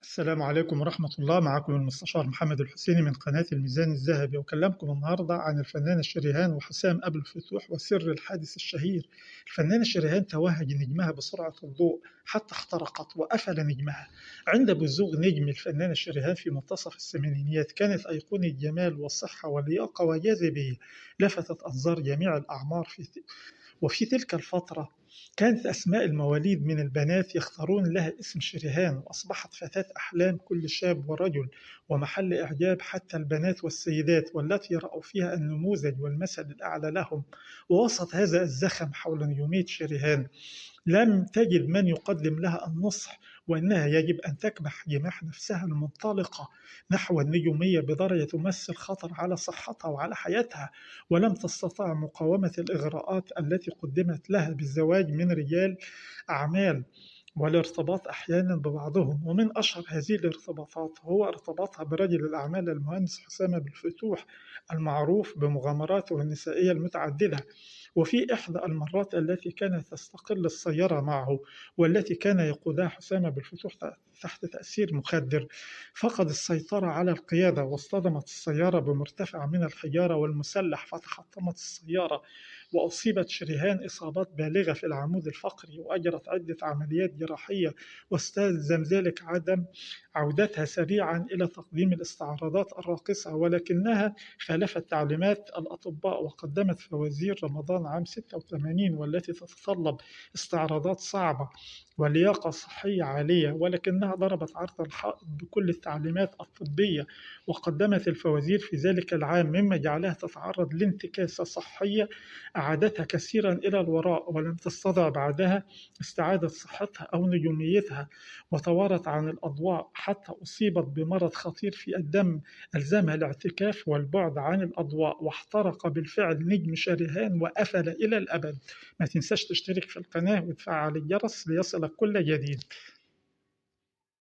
السلام عليكم ورحمة الله. معكم المستشار محمد الحسيني من قناة الميزان الذهبي، وأكلمكم النهاردة عن الفنانة شريهان وحسام أبو الفتوح وسر الحادث الشهير. الفنانة شريهان توهج نجمها بسرعة الضوء حتى اخترقت وأفل نجمها. عند بزوغ نجم الفنانة شريهان في منتصف الثمانينيات كانت أيقونة جمال والصحة واللياقة وجاذبية لفتت أنظار جميع الأعمار وفي تلك الفترة كانت أسماء المواليد من البنات يختارون لها اسم شريهان، وأصبحت فتاة أحلام كل شاب ورجل ومحل إعجاب حتى البنات والسيدات، والتي رأوا فيها النموذج والمثل الأعلى لهم. ووسط هذا الزخم حول نجومية شريهان لم تجد من يقدم لها النصح، وأنها يجب أن تكبح جماح نفسها المنطلقة نحو النجومية بدرجة تمثل خطر على صحتها وعلى حياتها. ولم تستطع مقاومة الإغراءات التي قدمت لها بالزواج من رجال أعمال والارتباط أحيانا ببعضهم. ومن أشهر هذه الارتباطات هو ارتباطها برجل الأعمال المهندس حسام بن الفتوح المعروف بمغامراته النسائية المتعددة. وفي إحدى المرات التي كانت تستقل السيارة معه والتي كان يقودها حسام بن الفتوح تحت تأثير مخدر، فقد السيطرة على القيادة واصطدمت السيارة بمرتفع من الحجارة والمسلح فتحطمت السيارة، وأصيبت شريهان إصابات بالغة في العمود الفقري وأجرت عدة عمليات جراحية، واستلزم ذلك عدم عودتها سريعا إلى تقديم الاستعراضات الراقصة، ولكنها خالفت تعليمات الأطباء وقدمت فوازير رمضان عام 86 والتي تتطلب استعراضات صعبة ولياقة صحية عالية، ولكنها ضربت عرض الحائط بكل التعليمات الطبية وقدمت الفوازير في ذلك العام، مما جعلها تتعرض لانتكاسة صحية أعادتها كثيرا إلى الوراء، ولم تستطع بعدها استعادة صحتها أو نجوميتها، وتوارت عن الأضواء حتى أصيبت بمرض خطير في الدم ألزمها الاعتكاف والبعد عن الأضواء، واحترق بالفعل نجم شريهان وأفل إلى الأبد. ما تنساش تشترك في القناة وتفعل الجرس ليصلك كل جديد.